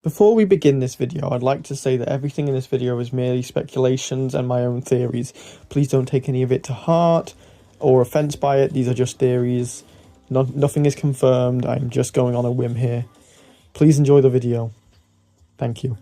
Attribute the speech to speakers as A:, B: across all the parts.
A: Before we begin this video, I'd like to say that everything in this video is merely speculations and my own theories. Please don't take any of it to heart or offense by it. These are just theories. Nothing is confirmed. I'm just going on a whim here. Please enjoy the video. Thank you.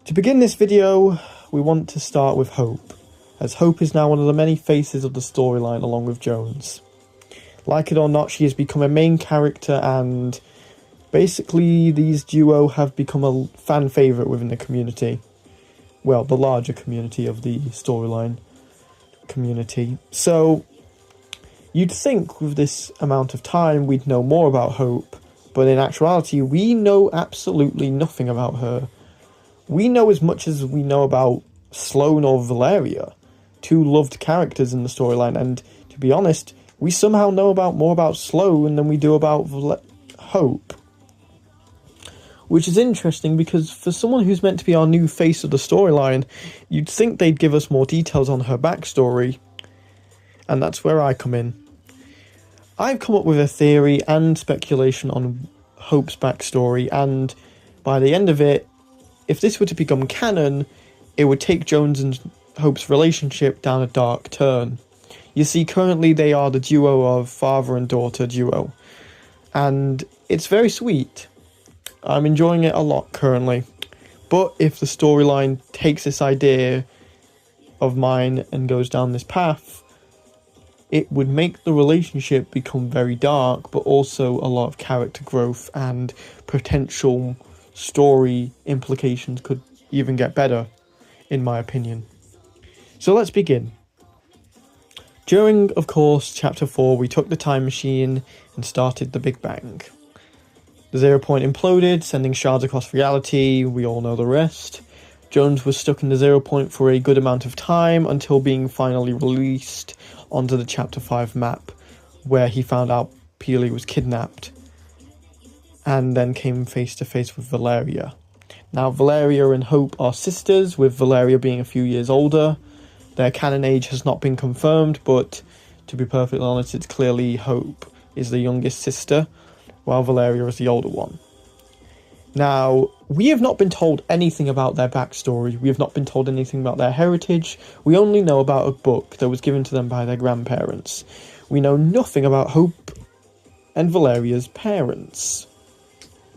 A: To begin this video, we want to start with Hope, as Hope is now one of the many faces of the storyline along with Jones. Like it or not, she has become a main character, and basically these duo have become a fan favourite within the community. Well, the larger community of the storyline community. So, you'd think with this amount of time we'd know more about Hope, but in actuality we know absolutely nothing about her. We know as much as we know about Sloane or Valeria, two loved characters in the storyline, and to be honest, we somehow know more about Sloane than we do about Hope. Which is interesting because for someone who's meant to be our new face of the storyline, you'd think they'd give us more details on her backstory, and that's where I come in. I've come up with a theory and speculation on Hope's backstory, and by the end of it, if this were to become canon, it would take Jones and Hope's relationship down a dark turn. You see, currently they are the duo of father and daughter duo, and it's very sweet. I'm enjoying it a lot currently, but if the storyline takes this idea of mine and goes down this path, it would make the relationship become very dark, but also a lot of character growth and potential story implications could even get better, in my opinion. So let's begin. During, of course, Chapter 4, we took the time machine and started the Big Bang. The 0 point imploded, sending shards across reality. We all know the rest. Jones was stuck in the 0 point for a good amount of time until being finally released onto the Chapter 5 map, where he found out Peely was kidnapped, and then came face to face with Valeria. Now, Valeria and Hope are sisters, with Valeria being a few years older. Their canon age has not been confirmed, but to be perfectly honest, it's clearly Hope is the youngest sister, while Valeria is the older one. Now, we have not been told anything about their backstory. We have not been told anything about their heritage. We only know about a book that was given to them by their grandparents. We know nothing about Hope and Valeria's parents,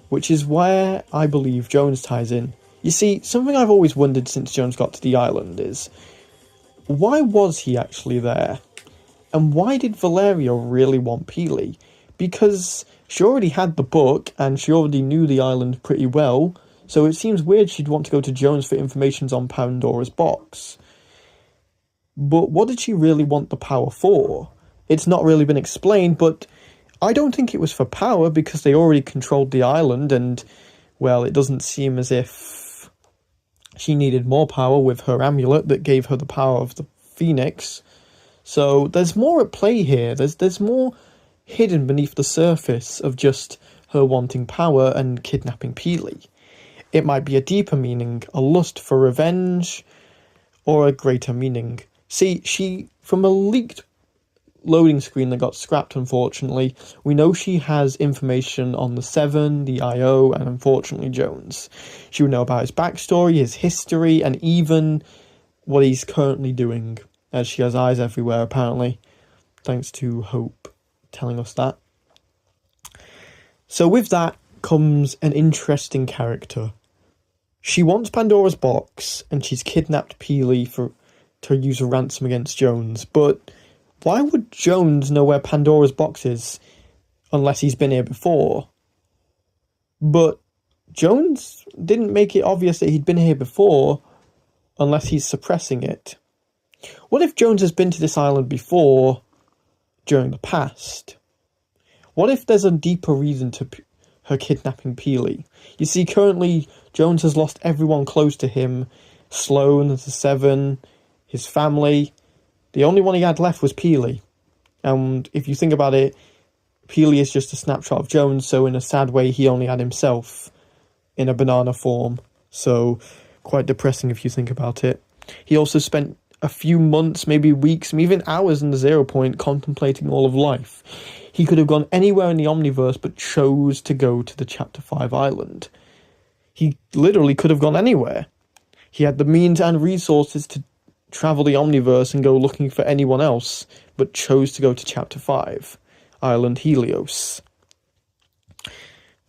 A: which is where I believe Jones ties in. You see, something I've always wondered since Jones got to the island is, why was he actually there? And why did Valeria really want Peely? Because she already had the book, and she already knew the island pretty well, so it seems weird she'd want to go to Jones for information on Pandora's box. But what did she really want the power for? It's not really been explained, but I don't think it was for power, because they already controlled the island, and, well, it doesn't seem as if she needed more power with her amulet that gave her the power of the Phoenix. So there's more at play here. There's more hidden beneath the surface of just her wanting power and kidnapping Peely. It might be a deeper meaning, a lust for revenge, or a greater meaning. See, from a leaked loading screen that got scrapped, unfortunately, we know she has information on the Seven, the IO, and unfortunately Jones. She would know about his backstory, his history, and even what he's currently doing, as she has eyes everywhere apparently, thanks to Hope telling us that. So with that comes an interesting character. She wants Pandora's box, and she's kidnapped Peely to use a ransom against Jones, but why would Jones know where Pandora's box is unless he's been here before? But Jones didn't make it obvious that he'd been here before unless he's suppressing it. What if Jones has been to this island before during the past? What if there's a deeper reason to her kidnapping Peely? You see, currently Jones has lost everyone close to him. Sloane, the Seven, his family. The only one he had left was Peely. And if you think about it, Peely is just a snapshot of Jones, so in a sad way he only had himself in a banana form. So quite depressing if you think about it. He also spent a few months, maybe weeks, maybe even hours in the 0 point contemplating all of life. He could have gone anywhere in the Omniverse but chose to go to the Chapter 5 island. He literally could have gone anywhere. He had the means and resources to travel the Omniverse and go looking for anyone else, but chose to go to Chapter 5, Island Helios.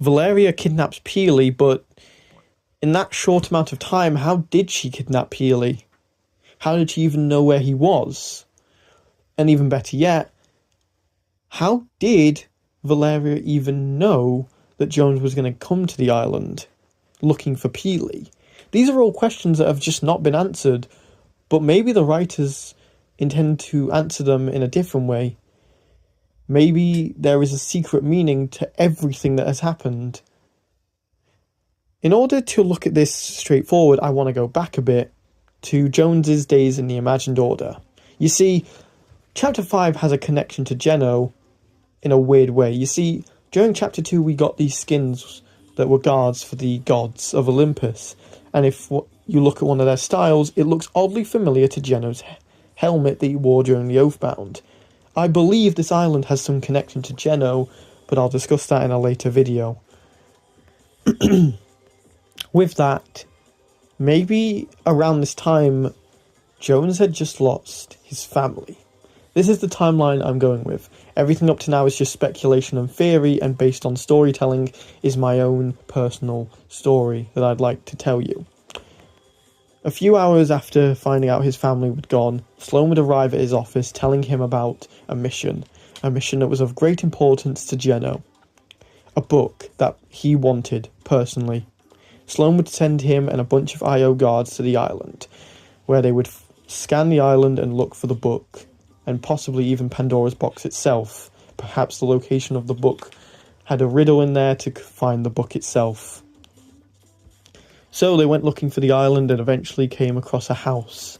A: Valeria kidnaps Peely, but in that short amount of time, how did she kidnap Peely? How did she even know where he was? And even better yet, how did Valeria even know that Jones was going to come to the island looking for Peely? These are all questions that have just not been answered, but maybe the writers intend to answer them in a different way. Maybe there is a secret meaning to everything that has happened. In order to look at this straightforward, I want to go back a bit to Jones's days in the Imagined Order. You see, Chapter 5 has a connection to Geno in a weird way. You see, during Chapter 2 we got these skins that were guards for the gods of Olympus, and if you look at one of their styles, it looks oddly familiar to Geno's helmet that he wore during the Oathbound. I believe this island has some connection to Geno, but I'll discuss that in a later video. With that, maybe around this time, Jones had just lost his family. This is the timeline I'm going with. Everything up to now is just speculation and theory, and based on storytelling is my own personal story that I'd like to tell you. A few hours after finding out his family had gone, Sloan would arrive at his office telling him about a mission that was of great importance to Geno. A book that he wanted, personally. Sloan would send him and a bunch of IO guards to the island, where they would scan the island and look for the book, and possibly even Pandora's box itself. Perhaps the location of the book had a riddle in there to find the book itself. So they went looking for the island and eventually came across a house,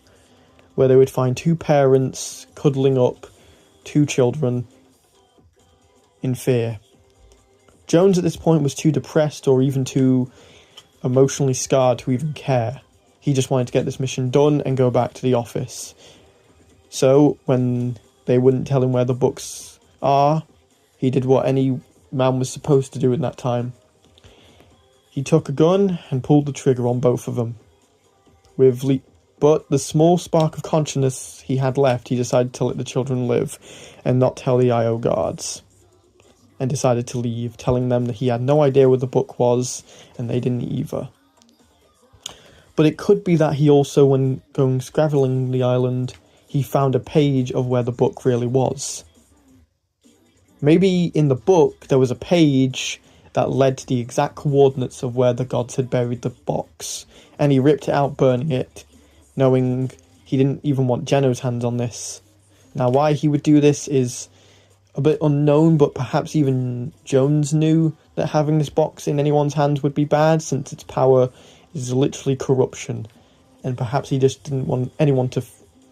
A: where they would find two parents cuddling up two children in fear. Jones at this point was too depressed or even too emotionally scarred to even care. He just wanted to get this mission done and go back to the office. So, when they wouldn't tell him where the books are, he did what any man was supposed to do in that time. He took a gun and pulled the trigger on both of them. But the small spark of consciousness he had left, he decided to let the children live and not tell the IO guards. And decided to leave, telling them that he had no idea where the book was, and they didn't either. But it could be that he also, when going scrabbling the island, he found a page of where the book really was. Maybe in the book there was a page that led to the exact coordinates of where the gods had buried the box, and he ripped it out, burning it, knowing he didn't even want Geno's hands on this. Now, why he would do this is a bit unknown, but perhaps even Jones knew that having this box in anyone's hands would be bad, since its power is literally corruption, and perhaps he just didn't want anyone to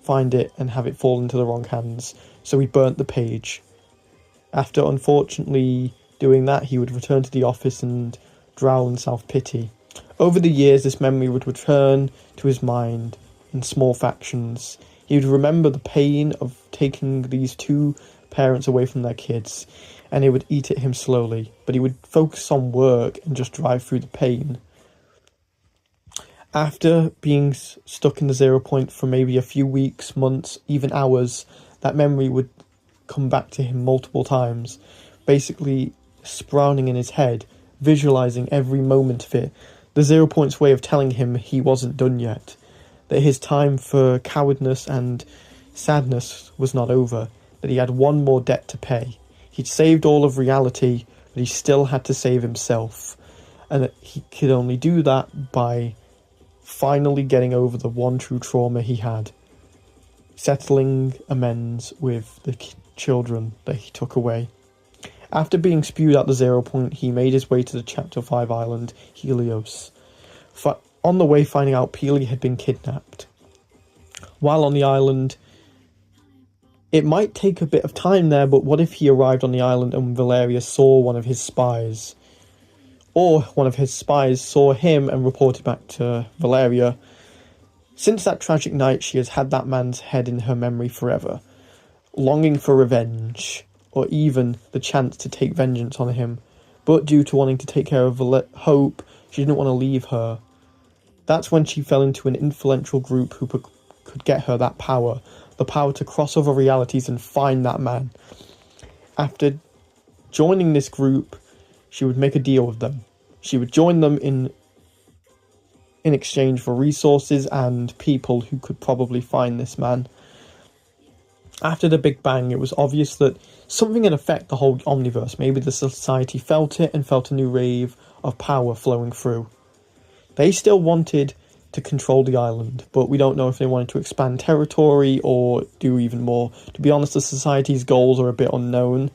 A: find it and have it fall into the wrong hands, so he burnt the page. After unfortunately doing that, he would return to the office and drown in self-pity. Over the years, this memory would return to his mind in small factions. He would remember the pain of taking these two parents away from their kids, and he would eat at him slowly, but he would focus on work and just drive through the pain. After being stuck in the 0 point for maybe a few weeks, months, even hours, that memory would come back to him multiple times, basically sprawling in his head, visualizing every moment of it. The 0 point's way of telling him he wasn't done yet, that his time for cowardness and sadness was not over, that he had one more debt to pay. He'd saved all of reality, but he still had to save himself, and that he could only do that by finally getting over the one true trauma he had, settling amends with the children that he took away. After being spewed out the 0 point, he made his way to the Chapter 5 island, Helios. On the way, finding out Peely had been kidnapped. While on the island, it might take a bit of time there, but what if he arrived on the island and Valeria saw one of his spies? Or one of his spies saw him and reported back to Valeria. Since that tragic night, she has had that man's head in her memory forever, longing for revenge, or even the chance to take vengeance on him. But due to wanting to take care of Hope, She didn't want to leave her. That's when she fell into an influential group who could get her that power. The power to cross over realities and find that man. After joining this group, she would make a deal with them. She would join them in exchange for resources and people who could probably find this man. After the Big Bang, it was obvious that something had affected the whole omniverse. Maybe the society felt it and felt a new wave of power flowing through. They still wanted to control the island, but we don't know if they wanted to expand territory or do even more. To be honest, the society's goals are a bit unknown,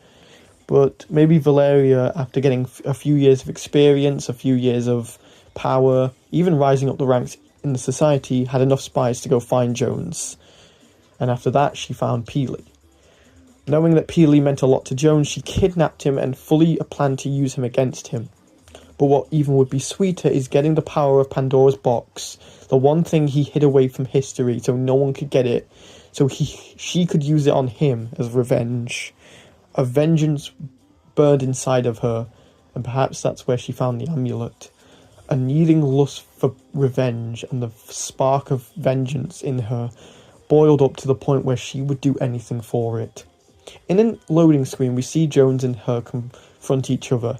A: but maybe Valeria, after getting a few years of experience, a few years of power, even rising up the ranks in the society, had enough spies to go find Jones. And after that, she found Peely. Knowing that Peely meant a lot to Jones, she kidnapped him and fully planned to use him against him. But what even would be sweeter is getting the power of Pandora's box, the one thing he hid away from history so no one could get it, so she could use it on him as revenge. A vengeance burned inside of her, and perhaps that's where she found the amulet. A needing lust for revenge, and the spark of vengeance in her boiled up to the point where she would do anything for it. In a loading screen, we see Jones and her confront each other,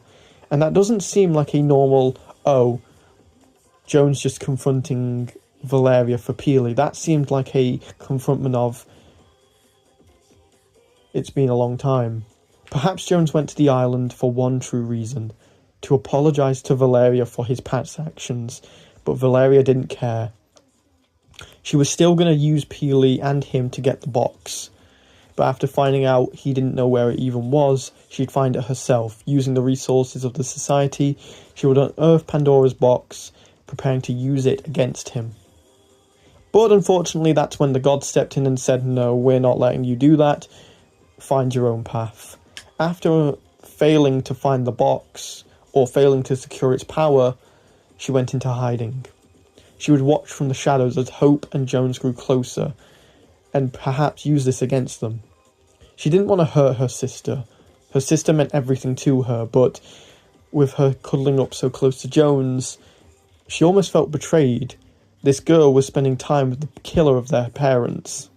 A: and that doesn't seem like a normal, Jones just confronting Valeria for Peely. That seemed like a confrontment of, it's been a long time. Perhaps Jones went to the island for one true reason, to apologise to Valeria for his past actions, but Valeria didn't care. She was still going to use Peely and him to get the box, but after finding out he didn't know where it even was, she'd find it herself. Using the resources of the society, she would unearth Pandora's box, preparing to use it against him. But unfortunately, that's when the gods stepped in and said, no, we're not letting you do that. Find your own path. After failing to find the box, or failing to secure its power, she went into hiding. She would watch from the shadows as Hope and Jones grew closer, and perhaps use this against them. She didn't want to hurt her sister. Her sister meant everything to her, but with her cuddling up so close to Jones, she almost felt betrayed. This girl was spending time with the killer of their parents.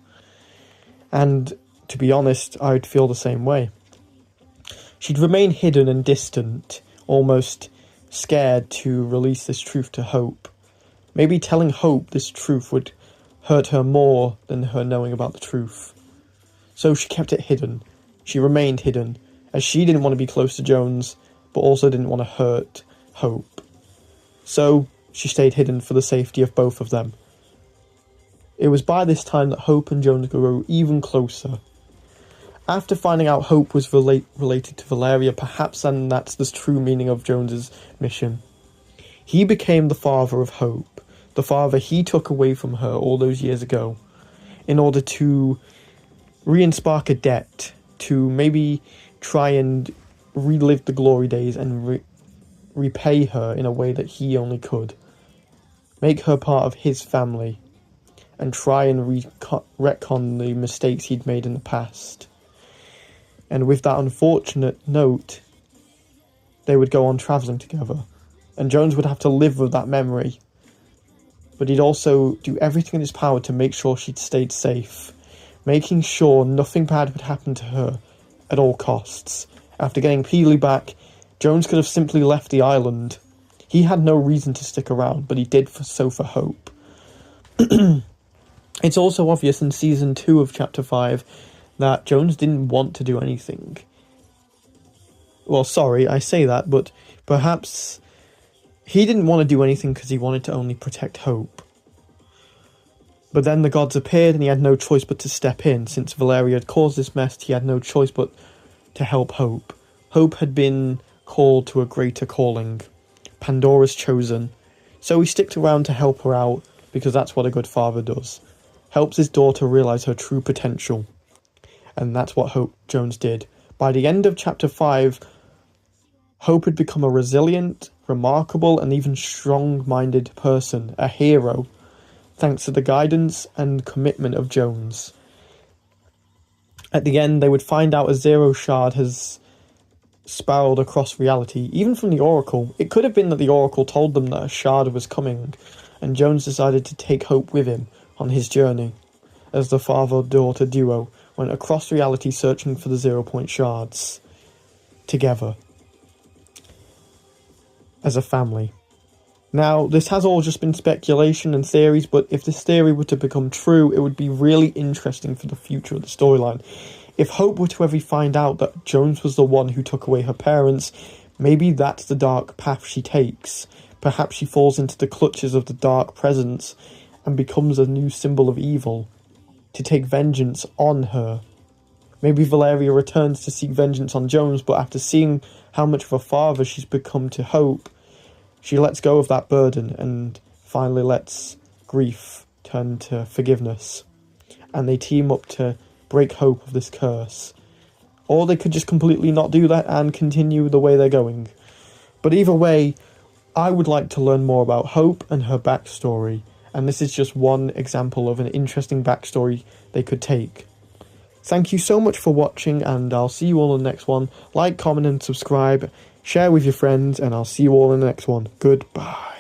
A: And, to be honest, I'd feel the same way. She'd remain hidden and distant, almost scared to release this truth to Hope. Maybe telling Hope this truth would hurt her more than her knowing about the truth. So she kept it hidden. She remained hidden, as she didn't want to be close to Jones, but also didn't want to hurt Hope. So she stayed hidden for the safety of both of them. It was by this time that Hope and Jones grew even closer. After finding out Hope was related to Valeria, perhaps then that's the true meaning of Jones's mission. He became the father of Hope, the father he took away from her all those years ago, in order to re-spark a debt, to maybe try and relive the glory days and repay her in a way that he only could. Make her part of his family, and try and retcon the mistakes he'd made in the past. And with that unfortunate note, they would go on travelling together, and Jones would have to live with that memory. But he'd also do everything in his power to make sure she'd stayed safe, making sure nothing bad would happen to her at all costs. After getting Peely back, Jones could have simply left the island. He had no reason to stick around, but he did so for Hope. It's also obvious in Season 2 of Chapter 5 that Jones didn't want to do anything. Well, sorry, I say that, but perhaps he didn't want to do anything because he wanted to only protect Hope. But then the gods appeared and he had no choice but to step in. Since Valeria had caused this mess, he had no choice but to help Hope. Hope had been called to a greater calling. Pandora's chosen. So he sticked around to help her out, because that's what a good father does. Helps his daughter realise her true potential. And that's what Hope Jones did. By the end of Chapter 5, Hope had become a resilient, remarkable, and even strong-minded person, a hero, thanks to the guidance and commitment of Jones. At the end, they would find out a Zero Shard has spiraled across reality, even from the Oracle. It could have been that the Oracle told them that a shard was coming, and Jones decided to take Hope with him on his journey, as the father-daughter duo went across reality searching for the 0-point shards, together, as a family. Now, this has all just been speculation and theories, but if this theory were to become true, it would be really interesting for the future of the storyline. If Hope were to ever find out that Jones was the one who took away her parents, maybe that's the dark path she takes. Perhaps she falls into the clutches of the dark presence and becomes a new symbol of evil, to take vengeance on her. Maybe Valeria returns to seek vengeance on Jones, but after seeing how much of a father she's become to Hope, she lets go of that burden and finally lets grief turn to forgiveness. And they team up to break Hope of this curse. Or they could just completely not do that and continue the way they're going. But either way, I would like to learn more about Hope and her backstory. And this is just one example of an interesting backstory they could take. Thank you so much for watching, and I'll see you all in the next one. Like, comment and subscribe. Share with your friends, and I'll see you all in the next one. Goodbye.